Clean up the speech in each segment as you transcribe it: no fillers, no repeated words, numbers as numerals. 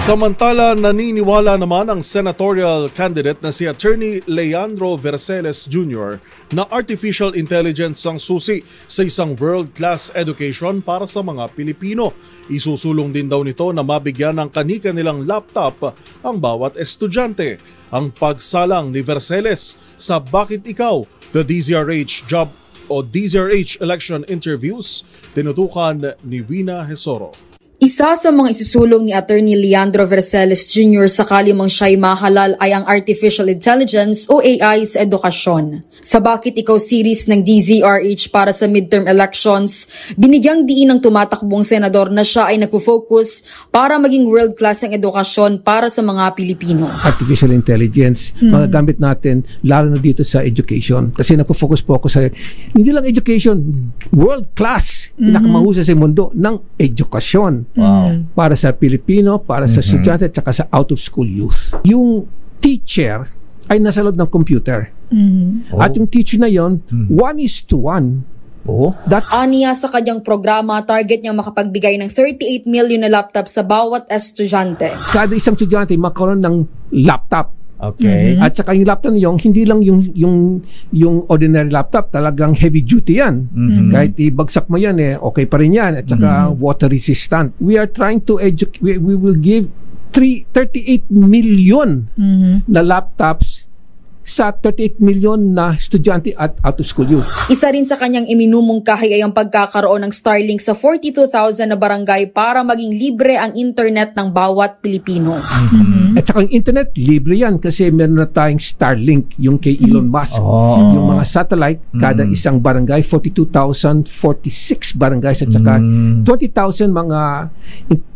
Samantala, naniniwala naman ang senatorial candidate na si Attorney Leandro Verceles Jr. na artificial intelligence ang susi sa isang world-class education para sa mga Pilipino. Isusulong din daw nito na mabigyan ng kani-kanilang laptop ang bawat estudyante. Ang pagsalang ni Verceles sa Bakit Ikaw? The DZRH Job o DZRH Election Interviews, tinutukan ni Wina Hesoro. Isa sa mga isusulong ni Attorney Leandro Verceles Jr. sakali mang siya'y mahalal ay ang Artificial Intelligence o AI sa edukasyon. Sa Bakit Ikaw series ng DZRH para sa midterm elections, binigyang diin ng tumatakbong senador na siya ay nagpo-focus para maging world-class ang edukasyon para sa mga Pilipino. Artificial Intelligence, magagamit natin lalo na dito sa education. Kasi nagpo-focus po ako sa hindi lang education, world-class, pinakamahusay sa mundo ng edukasyon. Wow. Para sa Pilipino, para sa estudyante at saka sa out-of-school youth. Yung teacher ay nasa loob ng computer. At yung teacher na yon, 1:1. Aniya sa kanyang programa, target niyang makapagbigay ng 38 million na laptop sa bawat estudyante. Kada isang estudyante magkaroon ng laptop. Okay. At saka yung laptop niyo, hindi lang yung ordinary laptop, talagang heavy duty yan. Kahit ibagsak mo yan, okay pa rin yan. At saka water resistant. We are trying to educate, we will give 38 million na laptops sa 38 million na estudyante at out-of-school youth. Isa rin sa kanyang iminumungkahi ay ang pagkakaroon ng Starlink sa 42,000 na barangay para maging libre ang internet ng bawat Pilipino. At saka yung internet, libre yan kasi meron na tayong Starlink, yung kay Elon Musk. Yung mga satellite, kada isang barangay, 42,046 barangays at saka 20,000 mga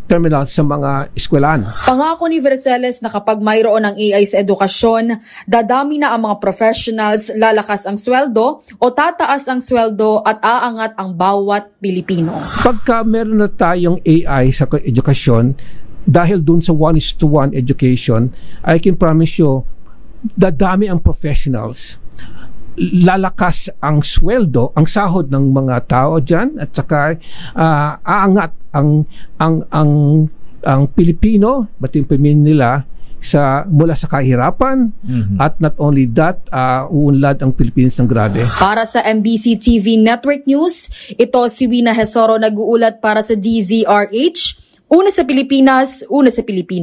terminal sa mga eskwelahan. Pangako ni Verceles na kapag mayroon ng AI sa edukasyon, dadami na ang mga professionals, lalakas ang sweldo o tataas ang sweldo at aangat ang bawat Pilipino. Pagka meron na tayong AI sa edukasyon, dahil dun sa 1:1 education, I can promise you, dadami ang professionals. Lalakas ang sweldo, ang sahod ng mga tao dyan at saka aangat ang Pilipino, pati yung pamilya nila mula sa kahirapan at not only that, uunlad ang Pilipinas ng grabe. Para sa MBC TV Network News, ito si Wina Hesoro nag-uulat para sa DZRH. Una sa Pilipinas, una sa Pilipino.